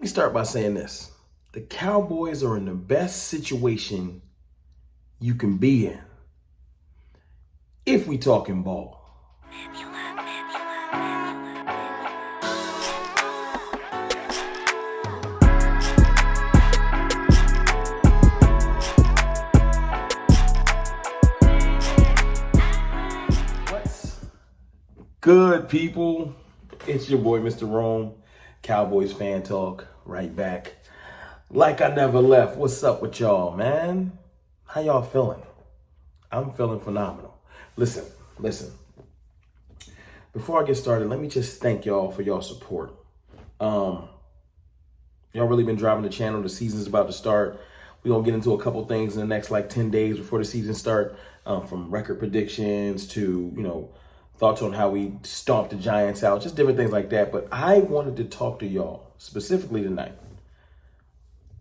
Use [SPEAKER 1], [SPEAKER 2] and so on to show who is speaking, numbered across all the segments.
[SPEAKER 1] Let me start by saying this. The Cowboys are in the best situation you can be in if we talking ball. What's good, people? It's your boy, Mr. Rome, Cowboys Fan Talk, right back. Like I never left. What's up with y'all, man? How y'all feeling? I'm feeling phenomenal. Listen. Before I get started, let me just thank y'all for y'all support. Y'all really been driving the channel. The season's about to start. We're going to get into a couple things in the next 10 days before the season start, from record predictions to, thoughts on how we stomped the Giants out, just different things like that. But I wanted to talk to y'all specifically tonight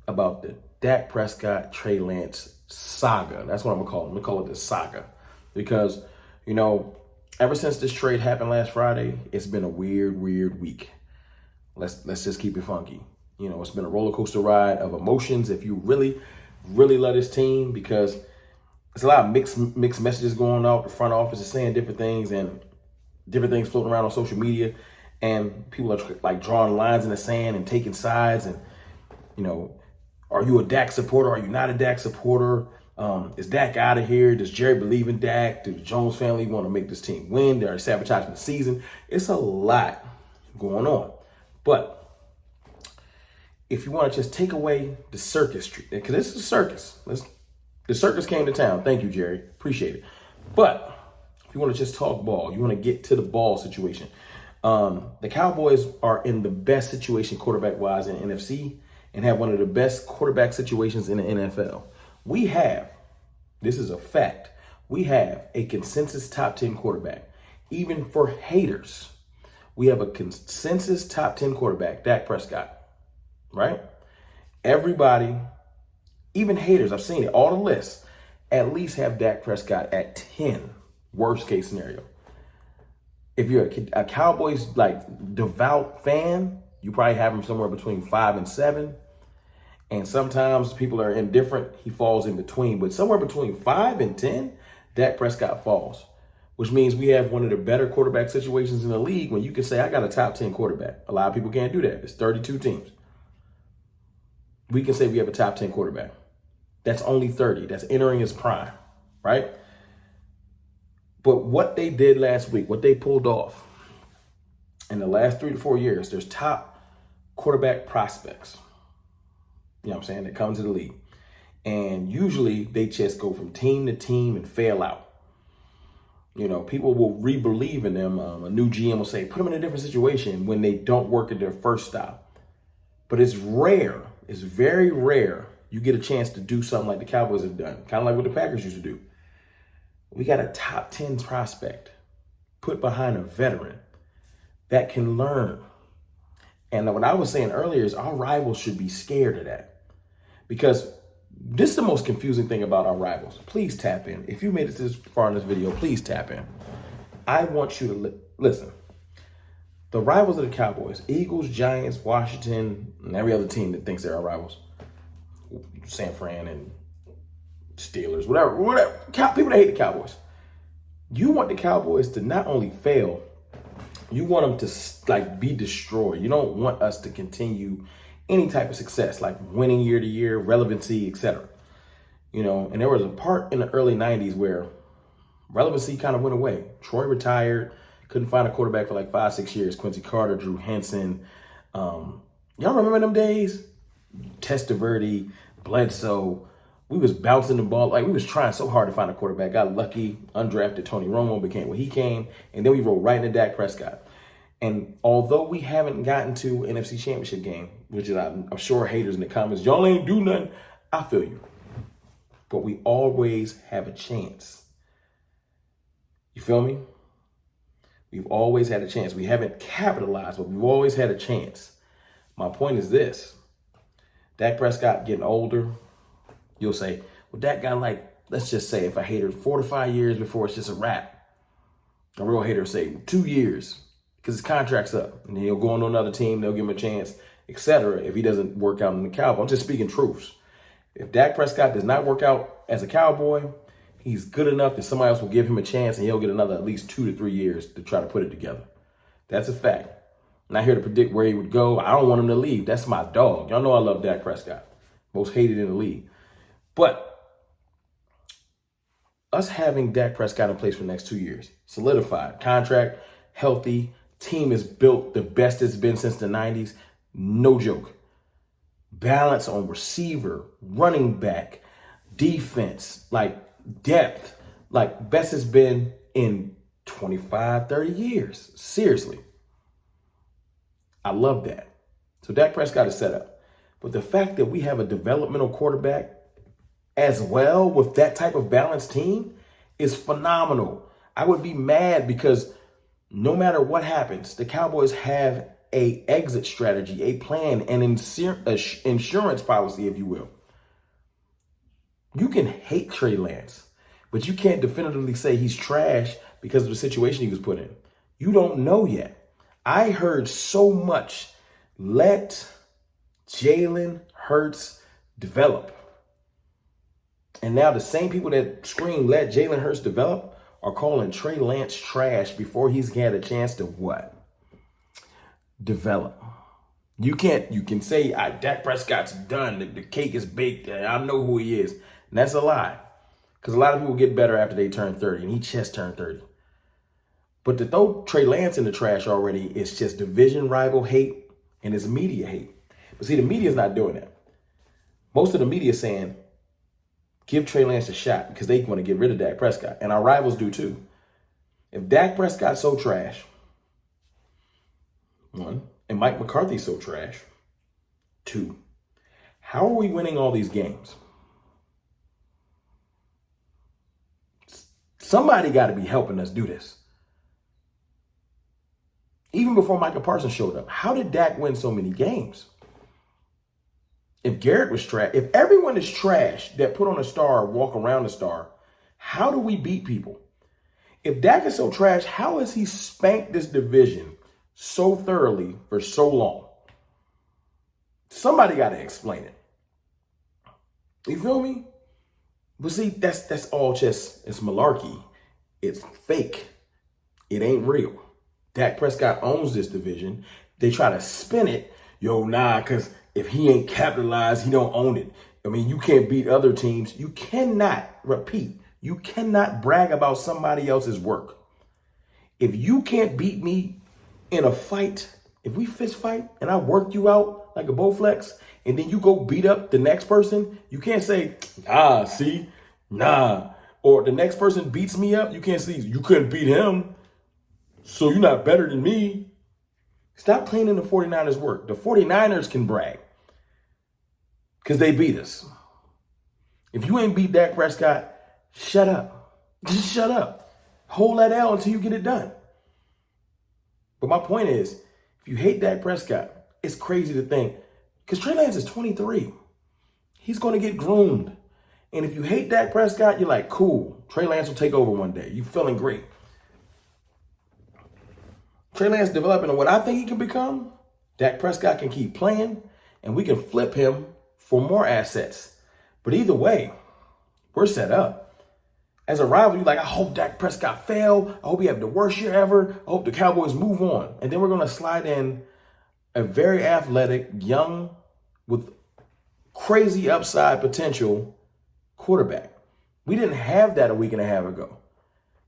[SPEAKER 1] about the Dak Prescott, Trey Lance saga. That's what I'm gonna call it. I'm gonna call it the saga because, ever since this trade happened last Friday, it's been a weird week. Let's just keep it funky. It's been a roller coaster ride of emotions. If you really love this team, because there's a lot of mixed messages going out. The front office is saying different things and different things floating around on social media, and people are drawing lines in the sand and taking sides. And are you a Dak supporter? Are you not a Dak supporter? Is Dak out of here? Does Jerry believe in Dak? Do the Jones family want to make this team win? They're sabotaging the season. It's a lot going on. But if you want to just take away the circus, because this is a circus. The circus came to town. Thank you, Jerry. Appreciate it. But if you want to just talk ball, you want to get to the ball situation. The Cowboys are in the best situation quarterback-wise in the NFC and have one of the best quarterback situations in the NFL. This is a fact, we have a consensus top 10 quarterback. Even for haters, we have a consensus top 10 quarterback, Dak Prescott, right? Everybody, even haters, I've seen it, all the lists, at least have Dak Prescott at 10. Worst case scenario. If you're a Cowboys devout fan, you probably have him somewhere between 5 and 7. And sometimes people are indifferent. He falls in between. But somewhere between 5 and 10, Dak Prescott falls. Which means we have one of the better quarterback situations in the league when you can say, I got a top 10 quarterback. A lot of people can't do that. It's 32 teams. We can say we have a top 10 quarterback. That's only 30. That's entering his prime, right? But what they did last week, what they pulled off in the last 3 to 4 years, there's top quarterback prospects, that come to the league. And usually they just go from team to team and fail out. People will re-believe in them. A new GM will say, put them in a different situation when they don't work at their first stop. But it's rare. It's very rare you get a chance to do something like the Cowboys have done, kind of like what the Packers used to do. We got a top 10 prospect put behind a veteran that can learn. And what I was saying earlier is our rivals should be scared of that, because this is the most confusing thing about our rivals. Please tap in. If you made it this far in this video, please tap in. I want you to listen. The rivals of the Cowboys, Eagles, Giants, Washington, and every other team that thinks they're our rivals, San Fran and Steelers, whatever. People that hate the Cowboys. You want the Cowboys to not only fail, you want them to be destroyed. You don't want us to continue any type of success, like winning year to year, relevancy, etc. And there was a part in the early 90s where relevancy kind of went away. Troy retired, couldn't find a quarterback for 5-6 years. Quincy Carter, Drew Henson. Y'all remember them days? Testaverde, Bledsoe. We was bouncing the ball. We was trying so hard to find a quarterback. Got lucky, undrafted Tony Romo became what he came. And then we rolled right into Dak Prescott. And although we haven't gotten to NFC Championship game, which is, I'm sure haters in the comments, y'all ain't do nothing. I feel you. But we always have a chance. You feel me? We've always had a chance. We haven't capitalized, but we've always had a chance. My point is this. Dak Prescott getting older. You'll say, well, Dak got let's just say if a hater 4 to 5 years before it's just a wrap. A real hater say 2 years because his contract's up. And then he'll go on to another team. They'll give him a chance. etc. if he doesn't work out in the Cowboys. I'm just speaking truths. If Dak Prescott does not work out as a Cowboy, he's good enough that somebody else will give him a chance and he'll get another at least 2 to 3 years to try to put it together. That's a fact. I'm not here to predict where he would go. I don't want him to leave. That's my dog. Y'all know I love Dak Prescott. Most hated in the league. But us having Dak Prescott in place for the next 2 years, solidified, contract, healthy, team is built the best it's been since the 90s. No joke. Balance on receiver, running back, defense, like depth, like best it's been in 25, 30 years. Seriously. I love that. So Dak Prescott is set up. But the fact that we have a developmental quarterback as well with that type of balanced team is phenomenal. I would be mad because no matter what happens, the Cowboys have a exit strategy, a plan, an insurance policy, if you will. You can hate Trey Lance, but you can't definitively say he's trash because of the situation he was put in. You don't know yet. I heard so much, let Jalen Hurts develop. And now the same people that scream, let Jalen Hurts develop, are calling Trey Lance trash before he's had a chance to what? Develop. You can say, Dak Prescott's done. The cake is baked. I know who he is. And that's a lie. Because a lot of people get better after they turn 30, and he just turned 30. But to throw Trey Lance in the trash already is just division rival hate and it's media hate. But see, the media's not doing that. Most of the media is saying, give Trey Lance a shot because they want to get rid of Dak Prescott. And our rivals do too. If Dak Prescott's so trash, one, and Mike McCarthy's so trash, two, how are we winning all these games? Somebody got to be helping us do this. Even before Micah Parsons showed up, how did Dak win so many games? If Garrett was trash, if everyone is trash that put on a star, walk around a star, how do we beat people? If Dak is so trash, how has he spanked this division so thoroughly for so long? Somebody got to explain it. You feel me? But see, that's all just, it's malarkey. It's fake. It ain't real. Dak Prescott owns this division. They try to spin it. Because if he ain't capitalized, he don't own it. I mean, you can't beat other teams. You cannot brag about somebody else's work. If you can't beat me in a fight, if we fist fight and I work you out like a Bowflex, and then you go beat up the next person, you can't say, or the next person beats me up. You can't say, you couldn't beat him, so you're not better than me. Stop playing in the 49ers work. The 49ers can brag because they beat us. If you ain't beat Dak Prescott, shut up. Just shut up. Hold that L until you get it done. But my point is, if you hate Dak Prescott, it's crazy to think, because Trey Lance is 23. He's going to get groomed. And if you hate Dak Prescott, you're like, cool. Trey Lance will take over one day. You feeling great. Trey Lance developing what I think he can become. Dak Prescott can keep playing, and we can flip him for more assets. But either way, we're set up. As a rival, you're like, I hope Dak Prescott fail. I hope he have the worst year ever. I hope the Cowboys move on. And then we're going to slide in a very athletic, young, with crazy upside potential quarterback. We didn't have that a week and a half ago.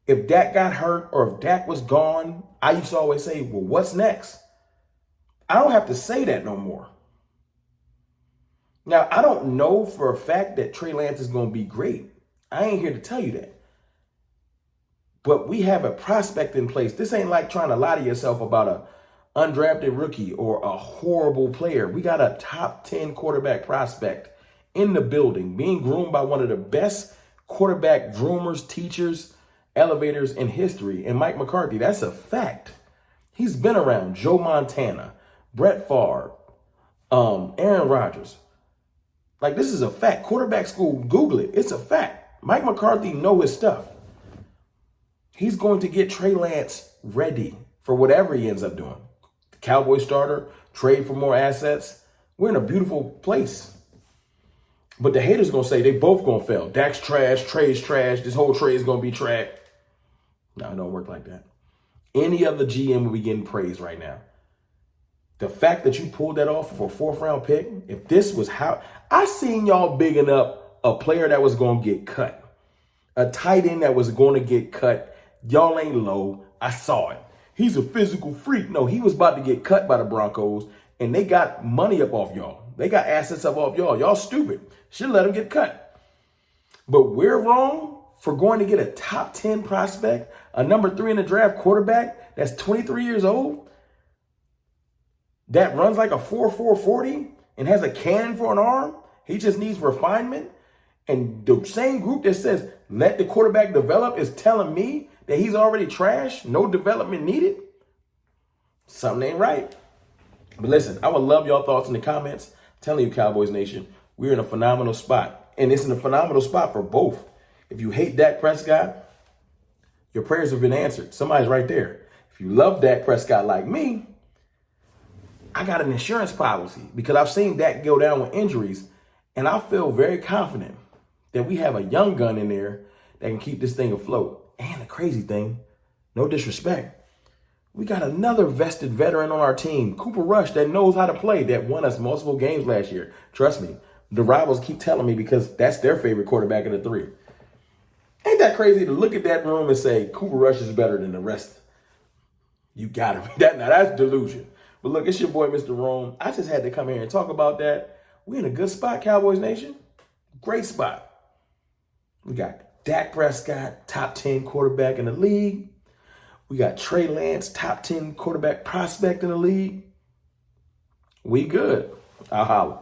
[SPEAKER 1] If Dak got hurt or if Dak was gone, I used to always say, well, what's next? I don't have to say that no more. Now, I don't know for a fact that Trey Lance is going to be great. I ain't here to tell you that. But we have a prospect in place. This ain't like trying to lie to yourself about a undrafted rookie or a horrible player. We got a top 10 quarterback prospect in the building, being groomed by one of the best quarterback groomers, teachers, elevators in history. And Mike McCarthy, that's a fact. He's been around Joe Montana, Brett Favre, Aaron Rodgers. Like, this is a fact. Quarterback school, Google it. It's a fact. Mike McCarthy knows his stuff. He's going to get Trey Lance ready for whatever he ends up doing. The Cowboy starter, trade for more assets. We're in a beautiful place. But the haters are going to say they both going to fail. Dak's trash, Trey's trash, this whole trade is going to be trash. No, it don't work like that. Any other GM will be getting praise right now. The fact that you pulled that off for a 4th-round pick, if this was how... I seen y'all bigging up a player that was going to get cut. A tight end that was going to get cut. Y'all ain't low. I saw it. He's a physical freak. No, he was about to get cut by the Broncos, and they got money up off y'all. They got assets up off y'all. Y'all stupid. Should let him get cut. But we're wrong for going to get a top 10 prospect, a number 3 in the draft quarterback that's 23 years old, that runs like a 4.4 40 and has a cannon for an arm. He just needs refinement. And the same group that says, let the quarterback develop is telling me that he's already trash, no development needed. Something ain't right. But listen, I would love y'all thoughts in the comments. I'm telling you, Cowboys Nation, we're in a phenomenal spot. And it's in a phenomenal spot for both. If you hate Dak Prescott, your prayers have been answered. Somebody's right there. If you love Dak Prescott like me, I got an insurance policy because I've seen Dak go down with injuries, and I feel very confident that we have a young gun in there that can keep this thing afloat. And the crazy thing, no disrespect, we got another vested veteran on our team, Cooper Rush, that knows how to play, that won us multiple games last year. Trust me, the rivals keep telling me because that's their favorite quarterback of the 3. Ain't that crazy to look at that room and say Cooper Rush is better than the rest? You got to be. Now that's delusion. But look, it's your boy, Mr. Rome. I just had to come here and talk about that. We're in a good spot, Cowboys Nation. Great spot. We got Dak Prescott, top 10 quarterback in the league. We got Trey Lance, top 10 quarterback prospect in the league. We good. I'll holler.